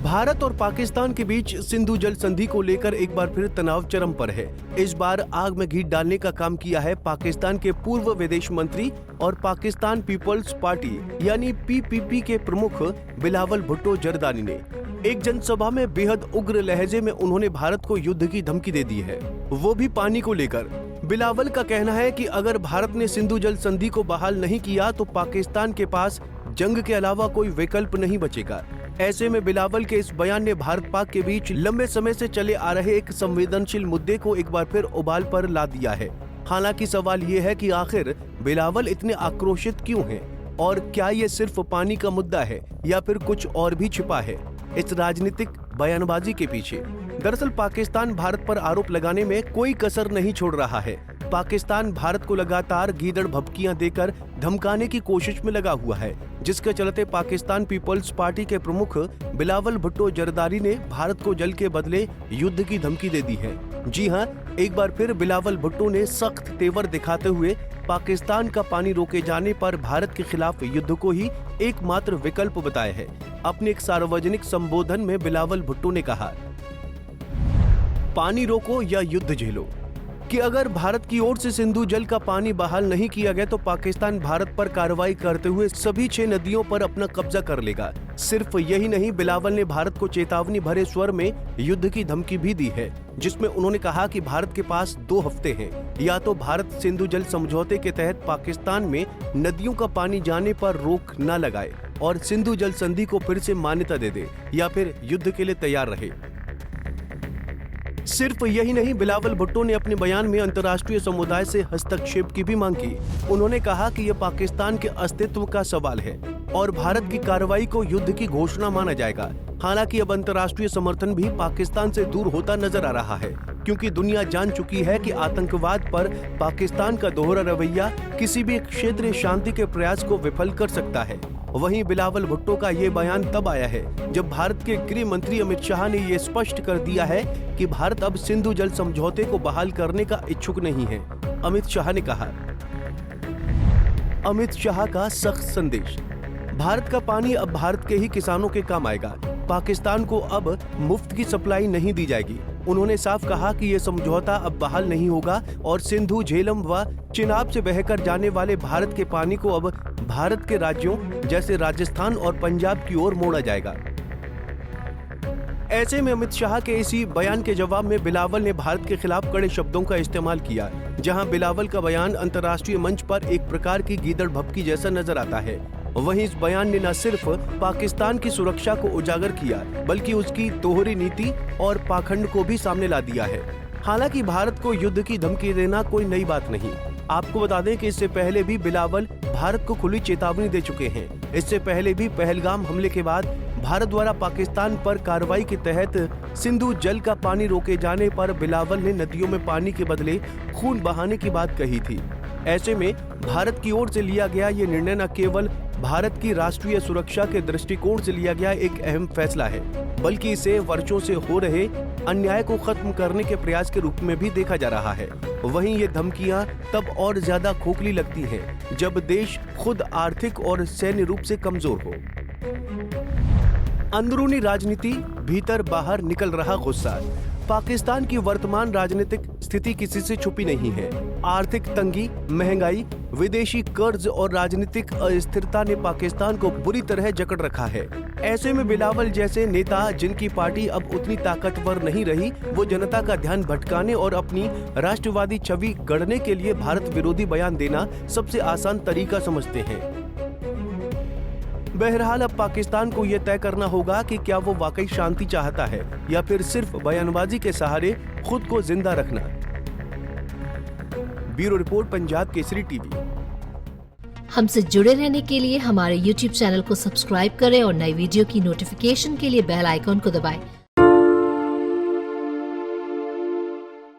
भारत और पाकिस्तान के बीच सिंधु जल संधि को लेकर एक बार फिर तनाव चरम पर है। इस बार आग में घी डालने का काम किया है पाकिस्तान के पूर्व विदेश मंत्री और पाकिस्तान पीपल्स पार्टी यानी पीपीपी के प्रमुख बिलावल भुट्टो जरदारी ने। एक जनसभा में बेहद उग्र लहजे में उन्होंने भारत को युद्ध की धमकी दे दी है, वो भी पानी को लेकर। बिलावल का कहना है कि अगर भारत ने सिंधु जल संधि को बहाल नहीं किया तो पाकिस्तान के पास जंग के अलावा कोई विकल्प नहीं बचेगा। ऐसे में बिलावल के इस बयान ने भारत पाक के बीच लंबे समय से चले आ रहे एक संवेदनशील मुद्दे को एक बार फिर उबाल पर ला दिया है। हालांकि सवाल ये है कि आखिर बिलावल इतने आक्रोशित क्यों हैं और क्या ये सिर्फ पानी का मुद्दा है या फिर कुछ और भी छिपा है इस राजनीतिक बयानबाजी के पीछे। दरअसल पाकिस्तान भारत पर आरोप लगाने में कोई कसर नहीं छोड़ रहा है। पाकिस्तान भारत को लगातार गीदड़ भभकियां देकर धमकाने की कोशिश में लगा हुआ है, जिसके चलते पाकिस्तान पीपल्स पार्टी के प्रमुख बिलावल भुट्टो जरदारी ने भारत को जल के बदले युद्ध की धमकी दे दी है। जी हां, एक बार फिर बिलावल भुट्टो ने सख्त तेवर दिखाते हुए पाकिस्तान का पानी रोके जाने पर भारत के खिलाफ युद्ध को ही एकमात्र विकल्प बताया है। अपने एक सार्वजनिक संबोधन में बिलावल भुट्टो ने कहा, पानी रोको या युद्ध झेलो, कि अगर भारत की ओर से सिंधु जल का पानी बहाल नहीं किया गया तो पाकिस्तान भारत पर कार्रवाई करते हुए सभी 6 नदियों पर अपना कब्जा कर लेगा। सिर्फ यही नहीं, बिलावल ने भारत को चेतावनी भरे स्वर में युद्ध की धमकी भी दी है, जिसमें उन्होंने कहा कि भारत के पास 2 हफ्ते हैं, या तो भारत सिंधु जल समझौते के तहत पाकिस्तान में नदियों का पानी जाने पर रोक न लगाए और सिंधु जल संधि को फिर से मान्यता दे दे, या फिर युद्ध के लिए तैयार रहे। सिर्फ यही नहीं, बिलावल भुट्टो ने अपने बयान में अंतर्राष्ट्रीय समुदाय से हस्तक्षेप की भी मांग की। उन्होंने कहा कि यह पाकिस्तान के अस्तित्व का सवाल है और भारत की कार्रवाई को युद्ध की घोषणा माना जाएगा। हालांकि अब अंतर्राष्ट्रीय समर्थन भी पाकिस्तान से दूर होता नजर आ रहा है, क्योंकि दुनिया जान चुकी है कि आतंकवाद पर पाकिस्तान का दोहरा रवैया किसी भी क्षेत्रीय शांति के प्रयास को विफल कर सकता है। वहीं बिलावल भुट्टो का ये बयान तब आया है जब भारत के गृह मंत्री अमित शाह ने ये स्पष्ट कर दिया है कि भारत अब सिंधु जल समझौते को बहाल करने का इच्छुक नहीं है। अमित शाह ने कहा, अमित शाह का सख्त संदेश, भारत का पानी अब भारत के ही किसानों के काम आएगा। पाकिस्तान को अब मुफ्त की सप्लाई नहीं दी जाएगी। उन्होंने साफ कहा कि यह समझौता अब बहाल नहीं होगा और सिंधु, झेलम व चिनाब से बहकर जाने वाले भारत के पानी को अब भारत के राज्यों जैसे राजस्थान और पंजाब की ओर मोड़ा जाएगा। ऐसे में अमित शाह के इसी बयान के जवाब में बिलावल ने भारत के खिलाफ कड़े शब्दों का इस्तेमाल किया। जहां बिलावल का बयान अंतर्राष्ट्रीय मंच पर एक प्रकार की गीदड़ भभकी जैसा नजर आता है, वहीं इस बयान ने न सिर्फ पाकिस्तान की सुरक्षा को उजागर किया बल्कि उसकी दोहरी नीति और पाखंड को भी सामने ला दिया है। हालांकि भारत को युद्ध की धमकी देना कोई नई बात नहीं। आपको बता दें कि इससे पहले भी बिलावल भारत को खुली चेतावनी दे चुके हैं। इससे पहले भी पहलगाम हमले के बाद भारत द्वारा पाकिस्तान पर कार्रवाई के तहत सिंधु जल का पानी रोके जाने पर बिलावल ने नदियों में पानी के बदले खून बहाने की बात कही थी। ऐसे में भारत की ओर से लिया गया ये निर्णय न केवल भारत की राष्ट्रीय सुरक्षा के दृष्टिकोण से लिया गया एक अहम फैसला है, बल्कि इसे वर्षों से हो रहे अन्याय को खत्म करने के प्रयास के रूप में भी देखा जा रहा है। वहीं ये धमकियां तब और ज्यादा खोखली लगती हैं जब देश खुद आर्थिक और सैन्य रूप से कमजोर हो। अंदरूनी राजनीति, भीतर बाहर निकल रहा गुस्सा। पाकिस्तान की वर्तमान राजनीतिक स्थिति किसी से छुपी नहीं है। आर्थिक तंगी, महंगाई, विदेशी कर्ज और राजनीतिक अस्थिरता ने पाकिस्तान को बुरी तरह जकड़ रखा है। ऐसे में बिलावल जैसे नेता, जिनकी पार्टी अब उतनी ताकतवर नहीं रही, वो जनता का ध्यान भटकाने और अपनी राष्ट्रवादी छवि गढ़ने के लिए भारत विरोधी बयान देना सबसे आसान तरीका समझते हैं। बहरहाल अब पाकिस्तान को यह तय करना होगा कि क्या वो वाकई शांति चाहता है या फिर सिर्फ बयानबाजी के सहारे खुद को जिंदा रखना। Bureau report, Punjab Kesari TV. हमसे जुड़े रहने के लिए हमारे YouTube चैनल को सब्सक्राइब करें और नई वीडियो की नोटिफिकेशन के लिए बेल आइकॉन को दबाएं।